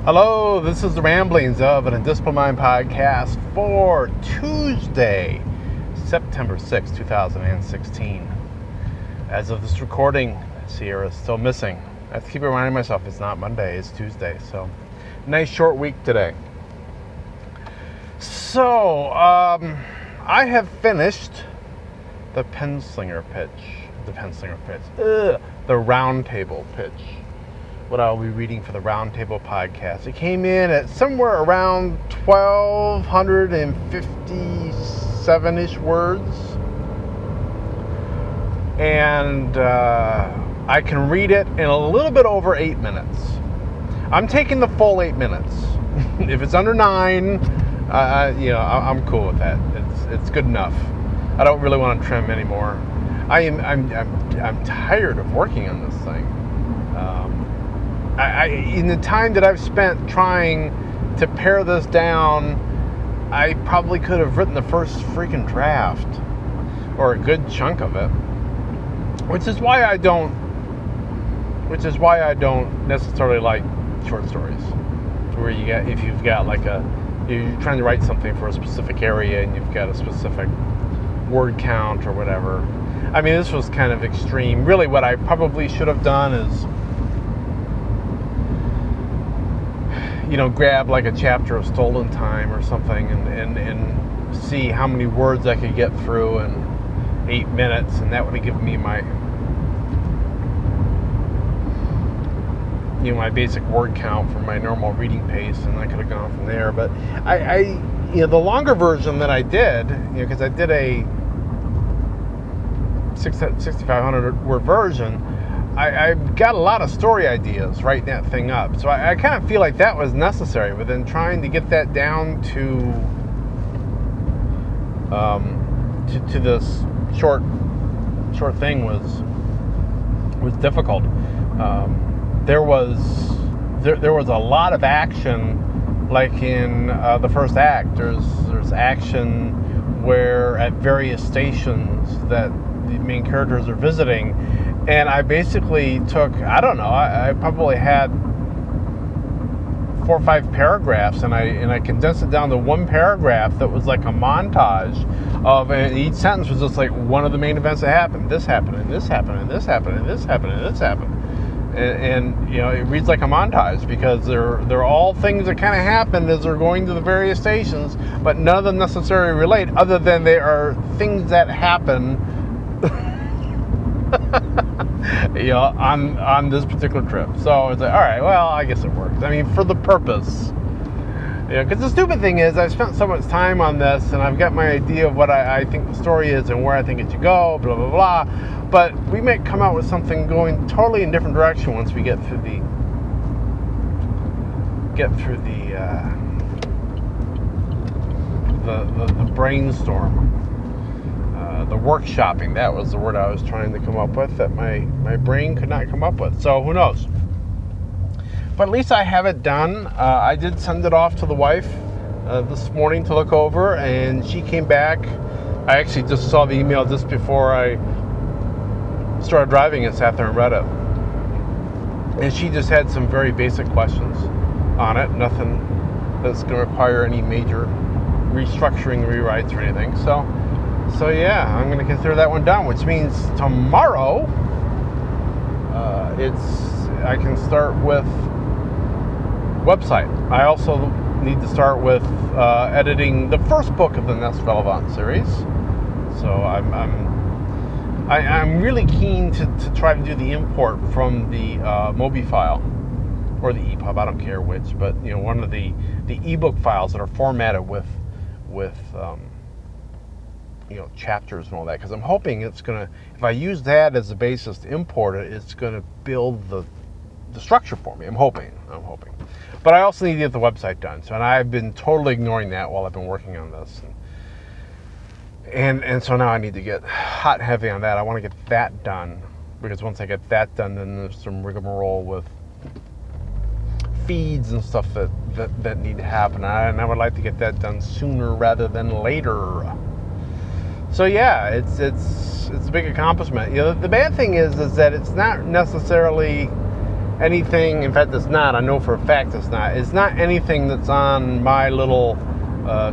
Hello, this is the Ramblings of an Indisciplined Mind podcast for Tuesday, September 6, 2016. As of this recording, Sierra is still missing. I have to keep reminding myself it's not Monday, it's Tuesday. So, nice short week today. So, I have finished the Roundtable pitch. What I'll be reading for the Roundtable Podcast. It came in at somewhere around 1,257-ish words. And I can read it in a little bit over 8 minutes. I'm taking the full 8 minutes. If it's under 9, I'm cool with that. It's good enough. I don't really want to trim anymore. I'm tired of working on this thing. In the time that I've spent trying to pare this down, I probably could have written the first freaking draft, or a good chunk of it. Which is why I don't necessarily like short stories, where if you're trying to write something for a specific area and you've got a specific word count or whatever. I mean, this was kind of extreme. Really, what I probably should have done is, grab like a chapter of Stolen Time or something and see how many words I could get through in 8 minutes, and that would have given me my basic word count for my normal reading pace, and I could have gone from there. But the longer version that I did, because I did a 6,500 word version, I got a lot of story ideas writing that thing up. So I kind of feel like that was necessary, but then trying to get that down to this short thing was difficult. There was a lot of action, like in the first act. There's action where at various stations that the main characters are visiting. And I basically took, I probably had 4 or 5 paragraphs, and I condensed it down to one paragraph that was like a montage of, and each sentence was just like one of the main events that happened. This happened, and this happened, and this happened, and this happened, and this happened. And it reads like a montage, because they're all things that kind of happen as they're going to the various stations, but none of them necessarily relate, other than they are things that happen on this particular trip. So it's like, all right, well, I guess it works. I mean, for the purpose. Because the stupid thing is, I've spent so much time on this, and I've got my idea of what I think the story is and where I think it should go, blah, blah, blah. But we may come out with something going totally in different direction once we get through the brainstorm. The workshopping, that was the word I was trying to come up with, that my brain could not come up with. So who knows? But at least I have it done. I did send it off to the wife this morning to look over, and she came back. I actually just saw the email just before I started driving and sat there and read it. And she just had some very basic questions on it. Nothing that's going to require any major restructuring, rewrites, or anything. So yeah, I'm going to consider that one done, which means tomorrow I can start with website. I also need to start with editing the first book of the Nest Relevant series. So I'm really keen to try to do the import from the Mobi file or the EPUB. I don't care which, but one of the ebook files that are formatted with chapters and all that, because I'm hoping it's gonna, if I use that as a basis to import it, it's gonna build the structure for me. I'm hoping. But I also need to get the website done. So, and I've been totally ignoring that while I've been working on this. And so now I need to get hot and heavy on that. I want to get that done, because once I get that done, then there's some rigmarole with feeds and stuff that need to happen. And I would like to get that done sooner rather than later. So yeah, it's a big accomplishment. The bad thing is that it's not necessarily anything. In fact, it's not. I know for a fact it's not. It's not anything that's on my little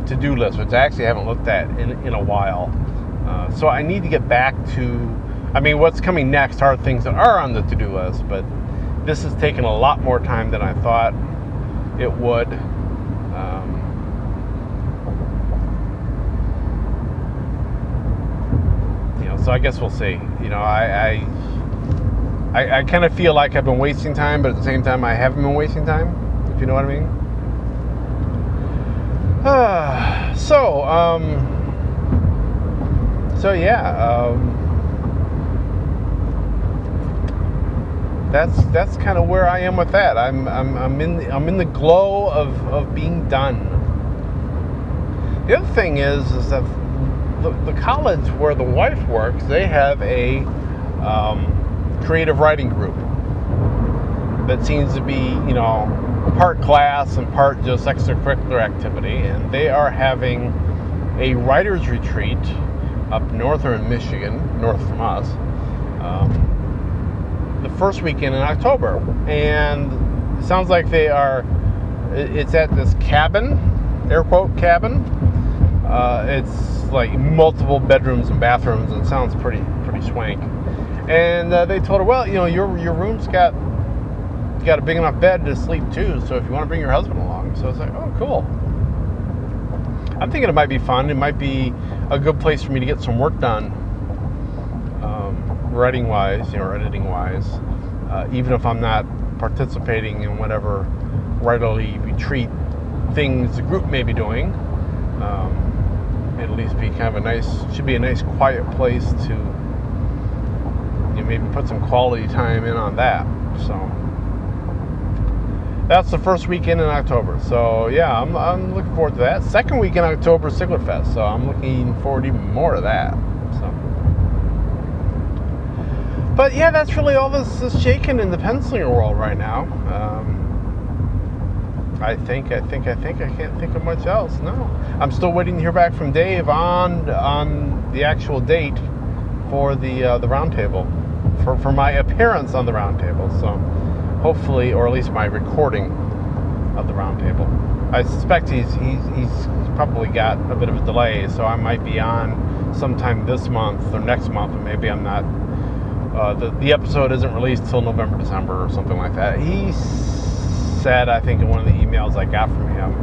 to-do list, which I actually haven't looked at in a while. So I need to get back to, what's coming next are things that are on the to-do list, but this has taken a lot more time than I thought it would. So I guess we'll see. I kind of feel like I've been wasting time, but at the same time, I haven't been wasting time, if you know what I mean. That's kind of where I am with that. I'm in the glow of being done. The other thing is that the college where the wife works, they have a creative writing group that seems to be, part class and part just extracurricular activity, and they are having a writer's retreat up northern Michigan, north from us, the first weekend in October. And it sounds like it's at this cabin, air quote cabin. It's like multiple bedrooms and bathrooms, and sounds pretty swank. And they told her, well, your room's got a big enough bed to sleep too, so if you want to bring your husband along. So it's like, oh, cool. I'm thinking it might be fun. It might be a good place for me to get some work done, writing wise, or editing wise, even if I'm not participating in whatever writerly retreat things the group may be doing. It'll at least be kind of should be a nice quiet place to maybe put some quality time in on that. So that's the first weekend in October. So yeah, I'm looking forward to that. Second week in October, Siglet Fest. So I'm looking forward to even more to that. So, but yeah, that's really all this is shaking in the penciling world right now. I think I can't think of much else. No, I'm still waiting to hear back from Dave on the actual date for the roundtable, for my appearance on the roundtable. So hopefully, or at least my recording of the roundtable. I suspect he's probably got a bit of a delay, so I might be on sometime this month or next month, and maybe I'm not. The episode isn't released till November, December, or something like that. He said, I think in one of the emails I got from him,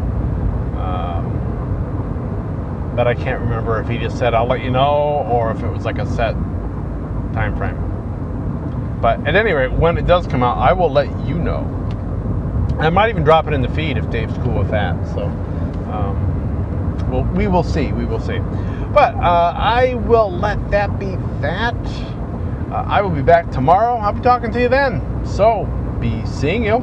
but I can't remember if he just said I'll let you know, or if it was like a set time frame. But at any rate, when it does come out, I will let you know. I might even drop it in the feed if Dave's cool with that. So, we will see. We will see. But I will let that be that. I will be back tomorrow. I'll be talking to you then. So, be seeing you.